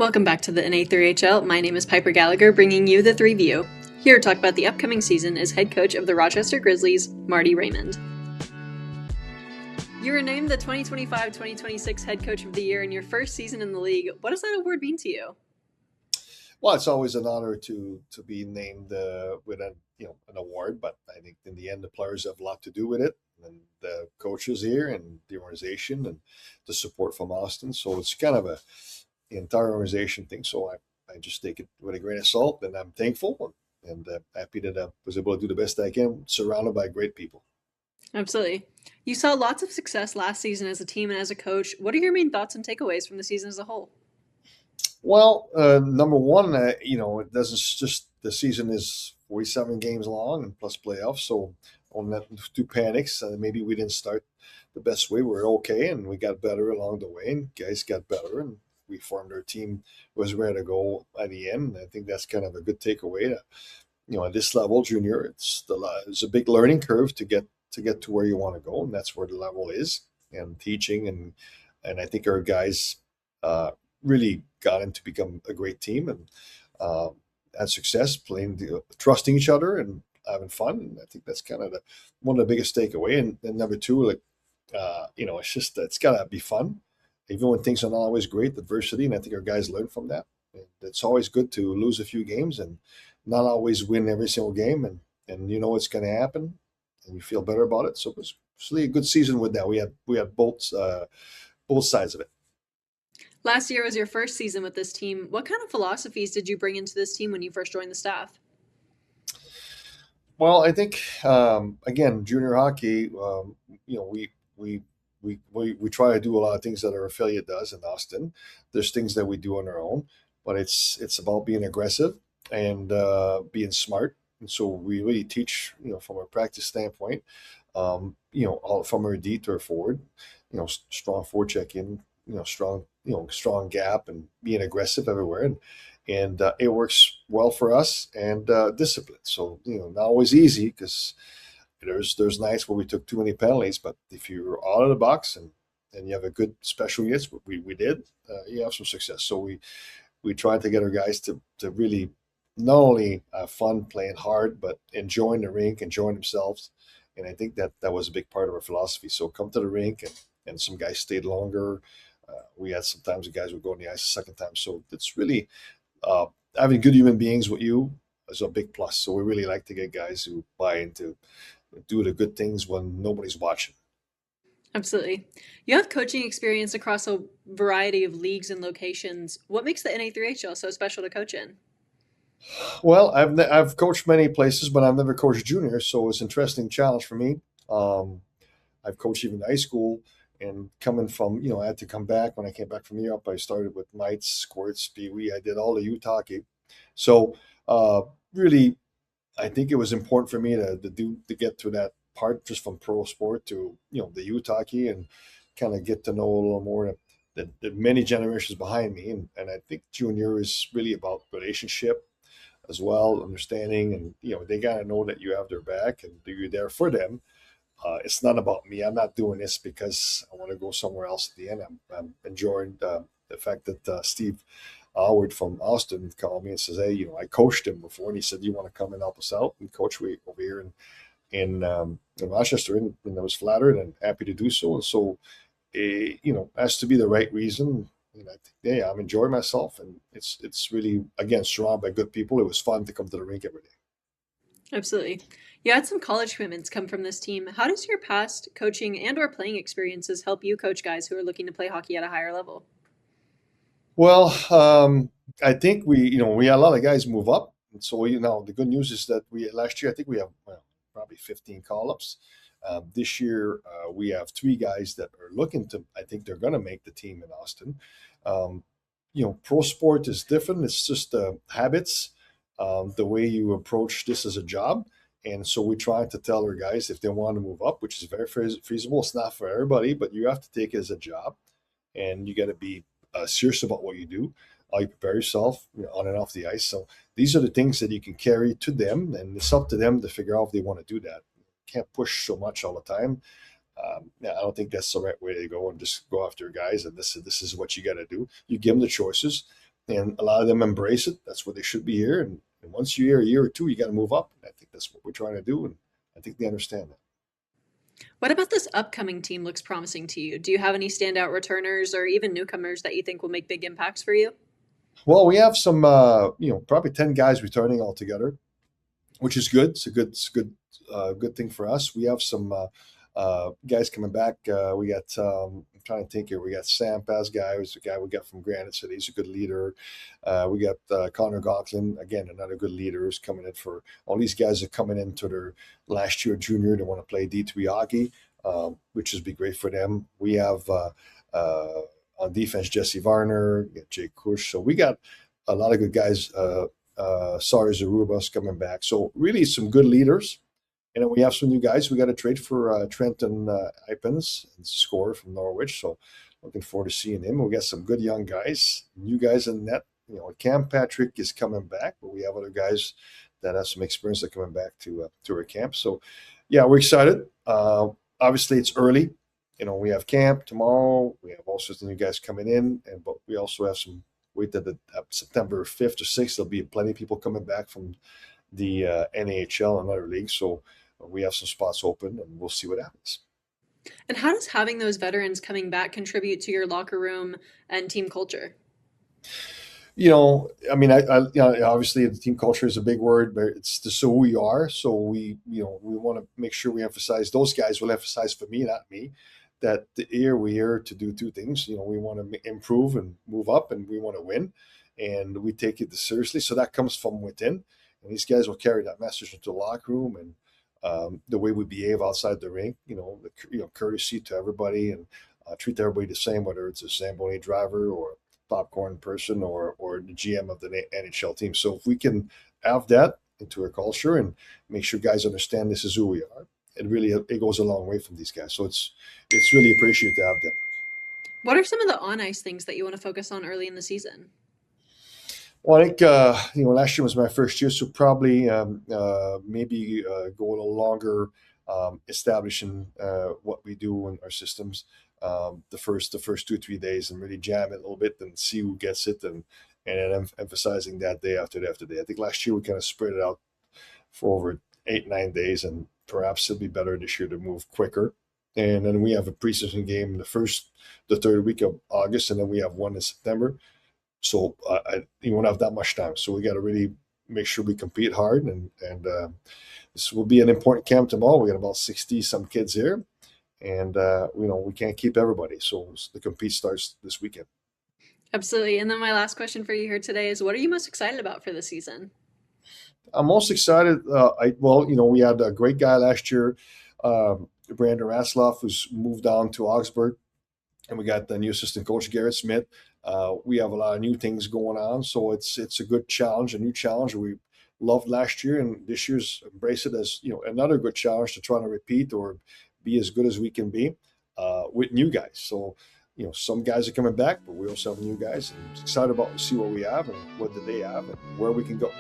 Welcome back to the NA3HL. My name is Piper Gallagher, bringing you the 3View. Here to talk about the upcoming season is head coach of the Rochester Grizzlies, Marty Raymond. You were named the 2025-2026 head coach of the year in your first season in the league. What does that award mean to you? Well, it's always an honor to be named with an award, but I think in the end the players have a lot to do with it, and the coaches here and the organization and the support from Austin. So it's kind of the entire organization thing. So I just take it with a grain of salt, and I'm thankful and happy that I was able to do the best I can, surrounded by great people. Absolutely. You saw lots of success last season as a team and as a coach. What are your main thoughts and takeaways from the season as a whole? Well, number one, it doesn't just the season is 47 games long and plus playoffs, so on that two panics. Maybe we didn't start the best way. We're okay, and we got better along the way, and guys got better, and we formed our team was ready to go at the end. I think that's kind of a good takeaway. At this level, junior, it's a big learning curve to get to where you want to go, and that's where the level is and teaching and I think our guys really got in to become a great team and had success playing, trusting each other and having fun. And I think that's kind of one of the biggest takeaway. And number two, it's just it's gotta be fun, even when things are not always great. Adversity, and I think our guys learn from that. And it's always good to lose a few games and not always win every single game, and you know it's going to happen, and you feel better about it. So it was really a good season with that. We had both sides of it. Last year was your first season with this team. What kind of philosophies did you bring into this team when you first joined the staff? Well, I think again, junior hockey, we try to do a lot of things that our affiliate does in Austin. There's things that we do on our own, but it's about being aggressive and being smart. And so we really teach, from a practice standpoint, all from our D to our forward, strong forecheck in, strong gap and being aggressive everywhere. And it works well for us and discipline. So, not always easy because there's nights where we took too many penalties, but if you're out of the box and you have a good special units, we did, you have some success. So we tried to get our guys to really not only have fun playing hard, but enjoying the rink, enjoying themselves. And I think that was a big part of our philosophy. So come to the rink, and some guys stayed longer. We had sometimes the guys would go on the ice a second time. So it's really uh, having good human beings with you is a big plus. So we really like to get guys who buy into do the good things when nobody's watching. Absolutely. You have coaching experience across a variety of leagues and locations. What makes the NA3HL so special to coach in? Well, I've coached many places, but I've never coached junior, so it's an interesting challenge for me. Um, I've coached even high school, and coming from I had to come back when I came back from Europe. I started with Knights, Squirts, Pee Wee. I did all the youth hockey, so really, I think it was important for me to get to that part just from pro sport to the youth hockey and kind of get to know a little more the many generations behind me, and I think junior is really about relationship as well, understanding, and they gotta know that you have their back and that you're there for them. It's not about me. I'm not doing this because I want to go somewhere else at the end. I'm enjoying the fact that Steve Howard from Austin called me and says, "Hey, I coached him before," and he said, "You want to come and help us out and coach we over here in Rochester?" And I was flattered and happy to do so. And so, has to be the right reason. And I think, yeah, I'm enjoying myself, and it's really again surrounded by good people. It was fun to come to the rink every day. Absolutely. You had some college commitments come from this team. How does your past coaching and or playing experiences help you coach guys who are looking to play hockey at a higher level? Well, I think we had a lot of guys move up, and so the good news is that we last year I think we have probably 15 call ups. This year we have three guys that are looking to. I think they're going to make the team in Austin. Um, Pro sport is different. It's just habits, the way you approach this as a job. And so we try to tell our guys if they want to move up, which is very feasible. It's not for everybody, but you have to take it as a job, and you got to be serious about what you do. How you prepare yourself on and off the ice. So these are the things that you can carry to them, and it's up to them to figure out if they want to do that. Can't push so much all the time. Yeah, I don't think that's the right way to go and just go after guys. And this is what you got to do. You give them the choices, and a lot of them embrace it. That's what they should be here. And once you're here a year or two, you got to move up. And I think that's what we're trying to do, and I think they understand that. What about this upcoming team looks promising to you? Do you have any standout returners or even newcomers that you think will make big impacts for you? Well, we have some, probably 10 guys returning altogether, which is good. Good thing for us. We have some guys coming back. We got I'm trying to think here. We got Sam Paz guy, who's the guy we got from Granite City. He's a good leader. We got Connor Gauklin, again, another good leader who's coming in for all these guys are coming into their last year junior. They want to play D3 hockey, which would be great for them. We have on defense Jesse Varner, we got Jake Kush. So we got a lot of good guys. Sorry Zarubas coming back. So really some good leaders. And then we have some new guys. We got to trade for Trenton Ipens, scorer from Norwich. So looking forward to seeing him. We got some good young guys, new guys in net. Cam Patrick is coming back, but we have other guys that have some experience that are coming back to our camp. So, yeah, we're excited. Obviously, it's early. We have camp tomorrow. We have all sorts of new guys coming in, but we also have some. Wait that September 5th or 6th, there'll be plenty of people coming back from the NHL and other leagues. So we have some spots open, and we'll see what happens. And how does having those veterans coming back contribute to your locker room and team culture? I mean, obviously the team culture is a big word, but it's just who we are. So we want to make sure we emphasize. Those guys will emphasize for me, not me, that we're here to do two things. We want to improve and move up, and we want to win, and we take it seriously. So that comes from within, and these guys will carry that message into the locker room, and the way we behave outside the rink. Courtesy to everybody, and treat everybody the same, whether it's a Zamboni driver or popcorn person or the GM of the NHL team. So if we can have that into our culture and make sure guys understand this is who we are, it goes a long way from these guys. So it's really appreciated to have them. What are some of the on ice things that you want to focus on early in the season? Well, I think last year was my first year, so probably maybe go a little longer, establishing what we do in our systems the first 2 or 3 days, and really jam it a little bit and see who gets it, and then emphasizing that day after day after day. I think last year we kind of spread it out for over 8 9 days, and perhaps it'll be better this year to move quicker. And then we have a preseason game the third week of August, and then we have one in September. So you won't have that much time. So we got to really make sure we compete hard, and this will be an important camp tomorrow. We got about 60 some kids here, and we can't keep everybody. So the compete starts this weekend. Absolutely. And then my last question for you here today is what are you most excited about for the season? I'm most excited. We had a great guy last year, Brandon Rasloff, who's moved on to Augsburg, and we got the new assistant coach Garrett Smith. We have a lot of new things going on, so it's a good challenge, a new challenge we loved last year, and this year's embrace it as another good challenge to try to repeat or be as good as we can be with new guys. So some guys are coming back, but we also have new guys, and I'm excited about to see what we have and what do they have and where we can go.